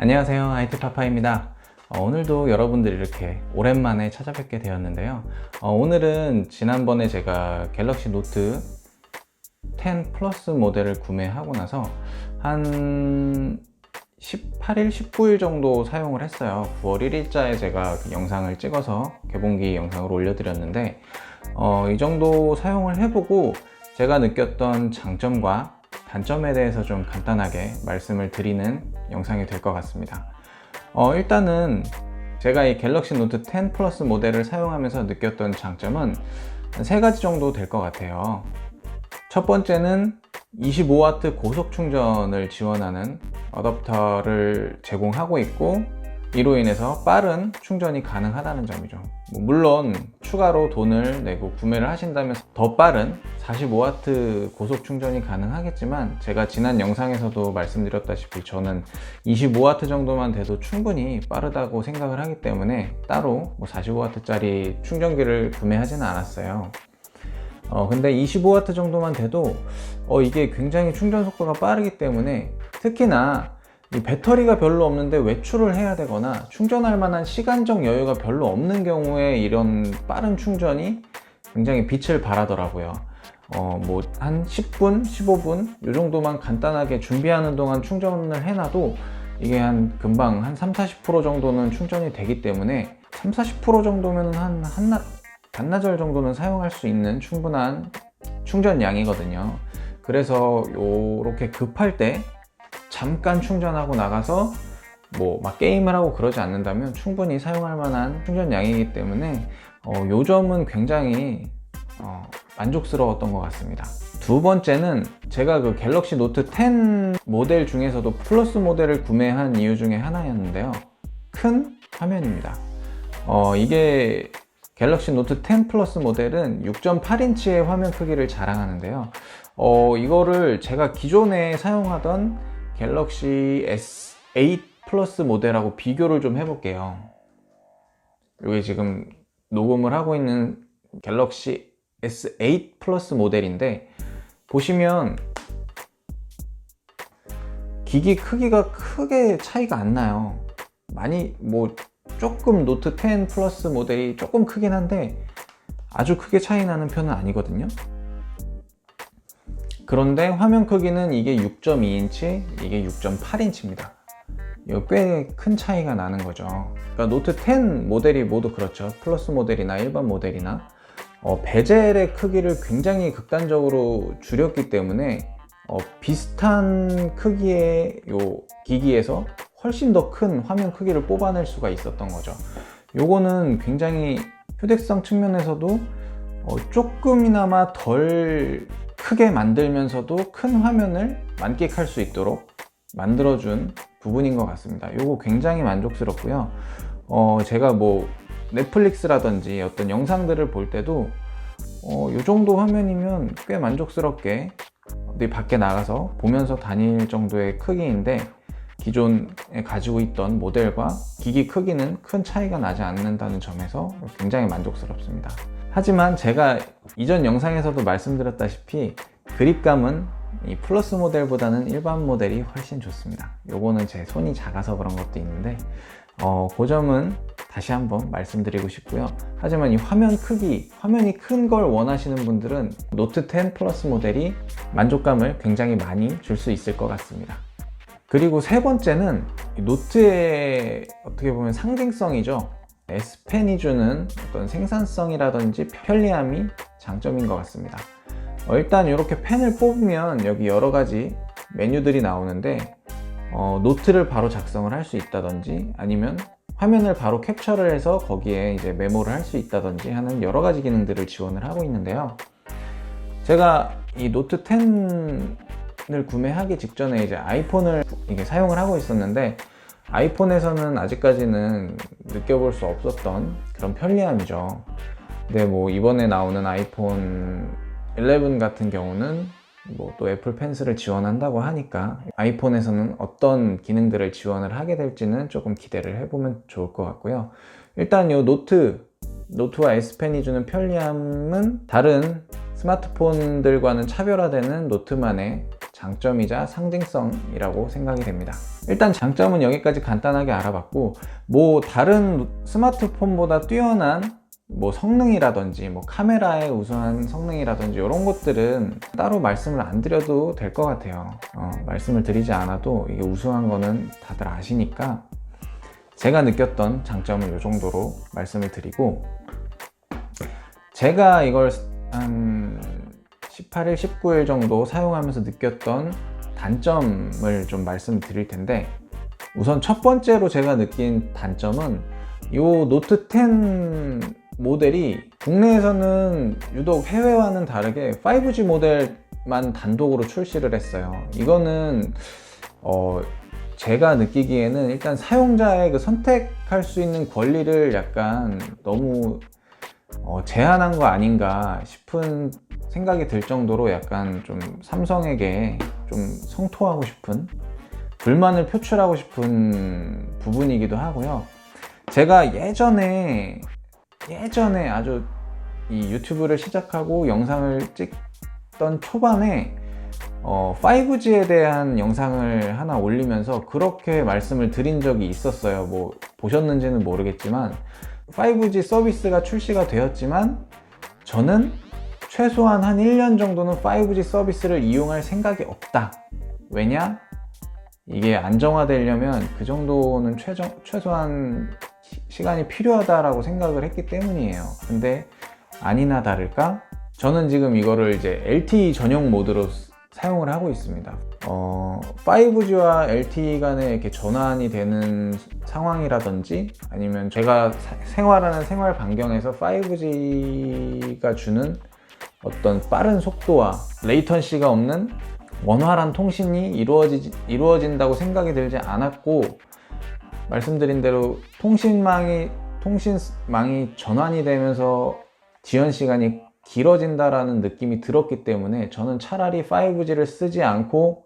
안녕하세요, IT파파입니다. 오늘도 여러분들이 이렇게 오랜만에 찾아뵙게 되었는데요. 오늘은 지난번에 제가 갤럭시 노트 10 플러스 모델을 구매하고 나서 한 18일, 19일 정도 사용을 했어요. 9월 1일자에 제가 그 영상을 찍어서 개봉기 영상을 올려드렸는데 이 정도 사용을 해보고 제가 느꼈던 장점과 단점에 대해서 좀 간단하게 말씀을 드리는 영상이 될 것 같습니다. 일단은 제가 이 갤럭시 노트 10 플러스 모델을 사용하면서 느꼈던 장점은 세 가지 정도 될 것 같아요. 첫 번째는 25W 고속 충전을 지원하는 어댑터를 제공하고 있고, 이로 인해서 빠른 충전이 가능하다는 점이죠. 물론 추가로 돈을 내고 구매를 하신다면 더 빠른 45W 고속 충전이 가능하겠지만, 제가 지난 영상에서도 말씀드렸다시피 저는 25W 정도만 돼도 충분히 빠르다고 생각을 하기 때문에 따로 45W 짜리 충전기를 구매하지는 않았어요. 근데 25W 정도만 돼도 이게 굉장히 충전 속도가 빠르기 때문에, 특히나 이 배터리가 별로 없는데 외출을 해야 되거나 충전할 만한 시간적 여유가 별로 없는 경우에 이런 빠른 충전이 굉장히 빛을 발하더라고요. 한 10분, 15분 이 정도만 간단하게 준비하는 동안 충전을 해놔도 이게 금방 한 30-40% 정도는 충전이 되기 때문에, 30-40% 정도면 반나절 정도는 사용할 수 있는 충분한 충전량이거든요. 그래서 이렇게 급할 때 잠깐 충전하고 나가서 막 게임을 하고 그러지 않는다면 충분히 사용할 만한 충전량이기 때문에 이 점은 굉장히 만족스러웠던 것 같습니다. 두 번째는 제가 그 갤럭시 노트 10 모델 중에서도 플러스 모델을 구매한 이유 중에 하나였는데요. 큰 화면입니다. 이게 갤럭시 노트 10 플러스 모델은 6.8인치의 화면 크기를 자랑하는데요. 이거를 제가 기존에 사용하던 갤럭시 S8 플러스 모델하고 비교를 좀 해볼게요. 이게 지금 녹음을 하고 있는 갤럭시 S8 플러스 모델인데, 보시면 기기 크기가 크게 차이가 안 나요. 조금 노트 10 플러스 모델이 조금 크긴 한데 아주 크게 차이 나는 편은 아니거든요. 그런데 화면 크기는 이게 6.2인치, 이게 6.8인치입니다. 이거 꽤 큰 차이가 나는 거죠. 그러니까 노트 10 모델이 모두 그렇죠. 플러스 모델이나 일반 모델이나 베젤의 크기를 굉장히 극단적으로 줄였기 때문에 비슷한 크기의 요 기기에서 훨씬 더 큰 화면 크기를 뽑아낼 수가 있었던 거죠. 요거는 굉장히 휴대성 측면에서도 조금이나마 덜 크게 만들면서도 큰 화면을 만끽할 수 있도록 만들어준 부분인 것 같습니다. 요거 굉장히 만족스럽고요. 제가 넷플릭스라든지 어떤 영상들을 볼 때도 요 정도 화면이면 꽤 만족스럽게 어디 밖에 나가서 보면서 다닐 정도의 크기인데, 기존에 가지고 있던 모델과 기기 크기는 큰 차이가 나지 않는다는 점에서 굉장히 만족스럽습니다. 하지만 제가 이전 영상에서도 말씀드렸다시피 그립감은 이 플러스 모델보다는 일반 모델이 훨씬 좋습니다. 요거는 제 손이 작아서 그런 것도 있는데 그 점은 다시 한번 말씀드리고 싶고요. 하지만 이 화면 크기, 화면이 큰 걸 원하시는 분들은 노트 10 플러스 모델이 만족감을 굉장히 많이 줄 수 있을 것 같습니다. 그리고 세 번째는 노트의 어떻게 보면 상징성이죠. S펜이 주는 어떤 생산성이라든지 편리함이 장점인 것 같습니다. 일단 이렇게 펜을 뽑으면 여기 여러 가지 메뉴들이 나오는데, 노트를 바로 작성을 할 수 있다든지, 아니면 화면을 바로 캡처를 해서 거기에 이제 메모를 할 수 있다든지 하는 여러 가지 기능들을 지원을 하고 있는데요. 제가 이 노트 10을 구매하기 직전에 이제 아이폰을 사용을 하고 있었는데, 아이폰에서는 아직까지는 느껴볼 수 없었던 그런 편리함이죠. 근데 이번에 나오는 아이폰 11 같은 경우는 또 애플 펜슬을 지원한다고 하니까 아이폰에서는 어떤 기능들을 지원을 하게 될지는 조금 기대를 해보면 좋을 것 같고요. 일단 이 노트와 S펜이 주는 편리함은 다른 스마트폰들과는 차별화되는 노트만의 장점이자 상징성이라고 생각이 됩니다. 일단 장점은 여기까지 간단하게 알아봤고, 뭐 다른 스마트폰보다 뛰어난 뭐 성능이라든지 뭐 카메라의 우수한 성능이라든지 이런 것들은 따로 말씀을 안 드려도 될 것 같아요. 말씀을 드리지 않아도 이게 우수한 거는 다들 아시니까 제가 느꼈던 장점은 이 정도로 말씀을 드리고, 제가 이걸 한 18일, 19일 정도 사용하면서 느꼈던 단점을 좀 말씀드릴 텐데, 우선 첫 번째로 제가 느낀 단점은 이 노트 10 모델이 국내에서는 유독 해외와는 다르게 5G 모델만 단독으로 출시를 했어요. 이거는 제가 느끼기에는 일단 사용자의 그 선택할 수 있는 권리를 약간 너무 제한한 거 아닌가 싶은 생각이 들 정도로 약간 좀 삼성에게 좀 성토하고 싶은, 불만을 표출하고 싶은 부분이기도 하고요. 제가 예전에 아주 이 유튜브를 시작하고 영상을 찍던 초반에 5G에 대한 영상을 하나 올리면서 그렇게 말씀을 드린 적이 있었어요. 뭐 보셨는지는 모르겠지만 5G 서비스가 출시가 되었지만 저는 최소한 한 1년 정도는 5G 서비스를 이용할 생각이 없다. 왜냐? 이게 안정화되려면 그 정도는 최소한 시간이 필요하다라고 생각을 했기 때문이에요. 근데 아니나 다를까 저는 지금 이거를 이제 LTE 전용 모드로 사용을 하고 있습니다. 5G와 LTE 간에 이렇게 전환이 되는 상황이라든지, 아니면 제가 생활하는 생활 반경에서 5G가 주는 어떤 빠른 속도와 레이턴시가 없는 원활한 통신이 이루어진다고 생각이 들지 않았고, 말씀드린 대로 통신망이 전환이 되면서 지연 시간이 길어진다라는 느낌이 들었기 때문에 저는 차라리 5G를 쓰지 않고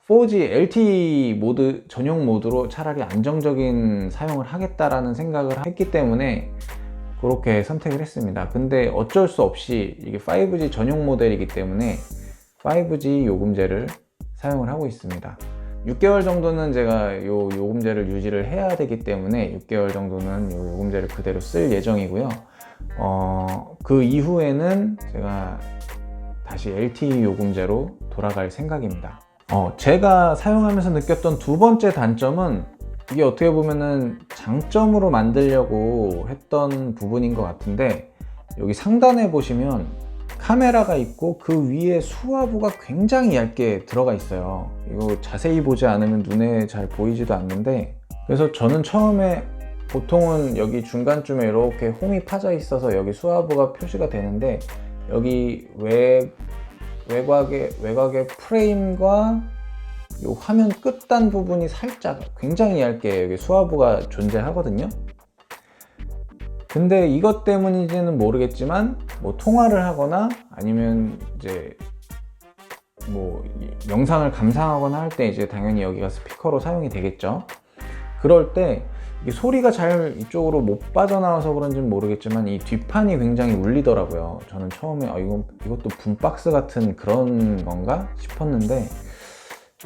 4G LTE 모드 전용 모드로 차라리 안정적인 사용을 하겠다라는 생각을 했기 때문에 그렇게 선택을 했습니다. 근데 어쩔 수 없이 이게 5G 전용 모델이기 때문에 5G 요금제를 사용을 하고 있습니다. 6개월 정도는 제가 요 요금제를 유지를 해야 되기 때문에 6개월 정도는 요 요금제를 그대로 쓸 예정이고요. 그 이후에는 제가 다시 LTE 요금제로 돌아갈 생각입니다. 제가 사용하면서 느꼈던 두 번째 단점은, 이게 어떻게 보면은 장점으로 만들려고 했던 부분인 것 같은데, 여기 상단에 보시면 카메라가 있고 그 위에 수화부가 굉장히 얇게 들어가 있어요. 이거 자세히 보지 않으면 눈에 잘 보이지도 않는데, 그래서 저는 처음에 보통은 여기 중간쯤에 이렇게 홈이 파져 있어서 여기 수화부가 표시가 되는데, 여기 외곽의 프레임과 이 화면 끝단 부분이 살짝 굉장히 얇게 여기 수화부가 존재하거든요. 근데 이것 때문인지는 모르겠지만 뭐 통화를 하거나 아니면 이제 뭐 영상을 감상하거나 할 때 이제 당연히 여기가 스피커로 사용이 되겠죠. 그럴 때 이게 소리가 잘 이쪽으로 못 빠져나와서 그런지는 모르겠지만 이 뒷판이 굉장히 울리더라고요. 저는 처음에 이것도 붐박스 같은 그런 건가 싶었는데,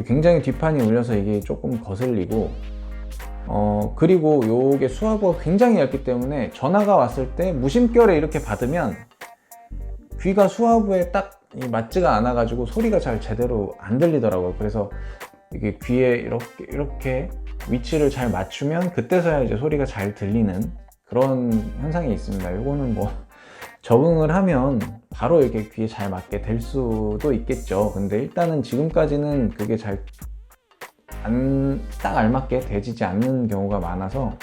굉장히 뒷판이 울려서 이게 조금 거슬리고, 그리고 요게 수화부가 굉장히 얇기 때문에 전화가 왔을 때 무심결에 이렇게 받으면 귀가 수화부에 딱 맞지가 않아 가지고 소리가 잘 제대로 안 들리더라고요. 그래서 이게 귀에 이렇게 위치를 잘 맞추면 그때서야 이제 소리가 잘 들리는 그런 현상이 있습니다. 요거는 뭐 적응을 하면 바로 이렇게 귀에 잘 맞게 될 수도 있겠죠. 근데 일단은 지금까지는 그게 딱 알맞게 되지지 않는 경우가 많아서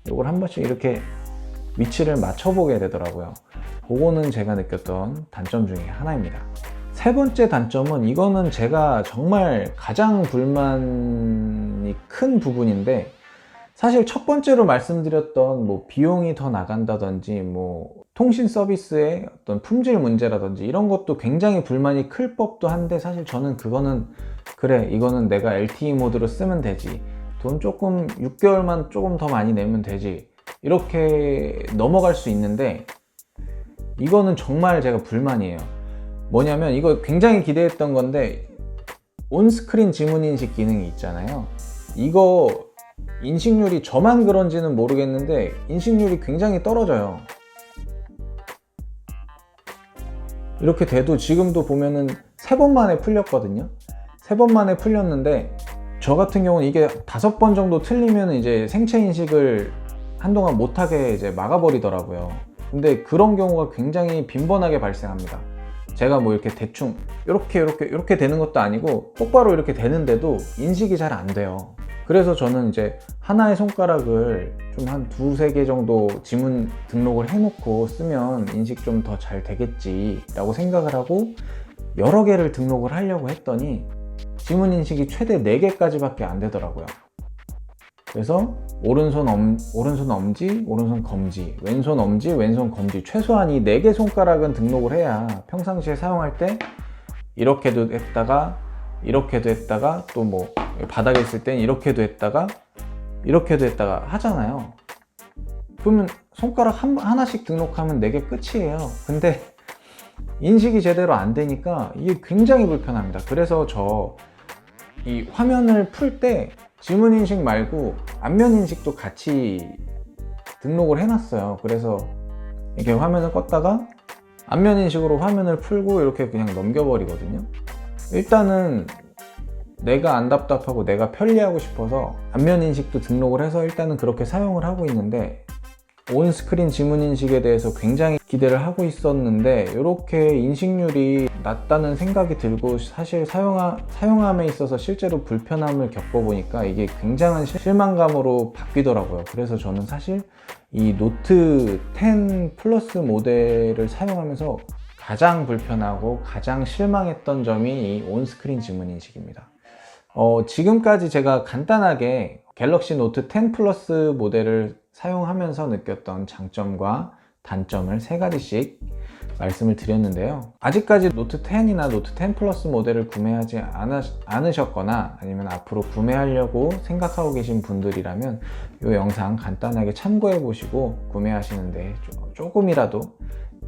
이걸 한 번씩 이렇게 위치를 맞춰보게 되더라고요. 그거는 제가 느꼈던 단점 중에 하나입니다. 세 번째 단점은, 이거는 제가 정말 가장 불만이 큰 부분인데, 사실 첫 번째로 말씀드렸던 뭐 비용이 더 나간다든지 뭐 통신 서비스의 어떤 품질 문제라든지 이런 것도 굉장히 불만이 클 법도 한데, 사실 저는 그거는 그래, 이거는 내가 LTE 모드로 쓰면 되지, 돈 조금 6개월만 조금 더 많이 내면 되지, 이렇게 넘어갈 수 있는데, 이거는 정말 제가 불만이에요. 뭐냐면 이거 굉장히 기대했던 건데 온스크린 지문 인식 기능이 있잖아요. 이거 인식률이 저만 그런지는 모르겠는데 인식률이 굉장히 떨어져요. 이렇게 돼도 지금도 보면은 3번 만에 풀렸거든요. 3번 만에 풀렸는데 저 같은 경우는 이게 5번 정도 틀리면 이제 생체 인식을 한동안 못하게 이제 막아버리더라고요. 근데 그런 경우가 굉장히 빈번하게 발생합니다. 제가 뭐 이렇게 대충 이렇게 되는 것도 아니고 똑바로 이렇게 되는데도 인식이 잘 안 돼요. 그래서 저는 이제 하나의 손가락을 좀 한 2-3개 정도 지문 등록을 해놓고 쓰면 인식 좀 더 잘 되겠지 라고 생각을 하고 여러 개를 등록을 하려고 했더니 지문 인식이 최대 4개까지 밖에 안 되더라고요. 그래서 오른손 엄지, 오른손 검지, 왼손 엄지, 왼손 검지, 최소한 이 4개 손가락은 등록을 해야 평상시에 사용할 때 이렇게도 했다가 이렇게도 했다가 또 뭐 바닥에 있을 땐 이렇게도 했다가 이렇게도 했다가 하잖아요. 그러면 손가락 하나씩 등록하면 4개 끝이에요. 근데 인식이 제대로 안 되니까 이게 굉장히 불편합니다. 그래서 저 이 화면을 풀 때 지문 인식 말고 안면 인식도 같이 등록을 해놨어요. 그래서 이렇게 화면을 껐다가 안면 인식으로 화면을 풀고 이렇게 그냥 넘겨버리거든요. 일단은 내가 안 답답하고 내가 편리하고 싶어서 안면 인식도 등록을 해서 일단은 그렇게 사용을 하고 있는데, 온스크린 지문 인식에 대해서 굉장히 기대를 하고 있었는데 이렇게 인식률이 낮다는 생각이 들고 사실 사용함에 있어서 실제로 불편함을 겪어보니까 이게 굉장한 실망감으로 바뀌더라고요. 그래서 저는 사실 이 노트 10 플러스 모델을 사용하면서 가장 불편하고 가장 실망했던 점이 이 온스크린 지문 인식입니다. 지금까지 제가 간단하게 갤럭시 노트 10 플러스 모델을 사용하면서 느꼈던 장점과 단점을 3가지씩 말씀을 드렸는데요. 아직까지 노트 10이나 노트 10 플러스 모델을 구매하지 않으셨거나 아니면 앞으로 구매하려고 생각하고 계신 분들이라면 이 영상 간단하게 참고해 보시고 구매하시는데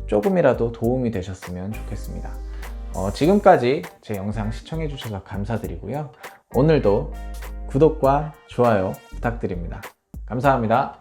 조금이라도 도움이 되셨으면 좋겠습니다. 지금까지 제 영상 시청해 주셔서 감사드리고요. 오늘도 구독과 좋아요 부탁드립니다. 감사합니다.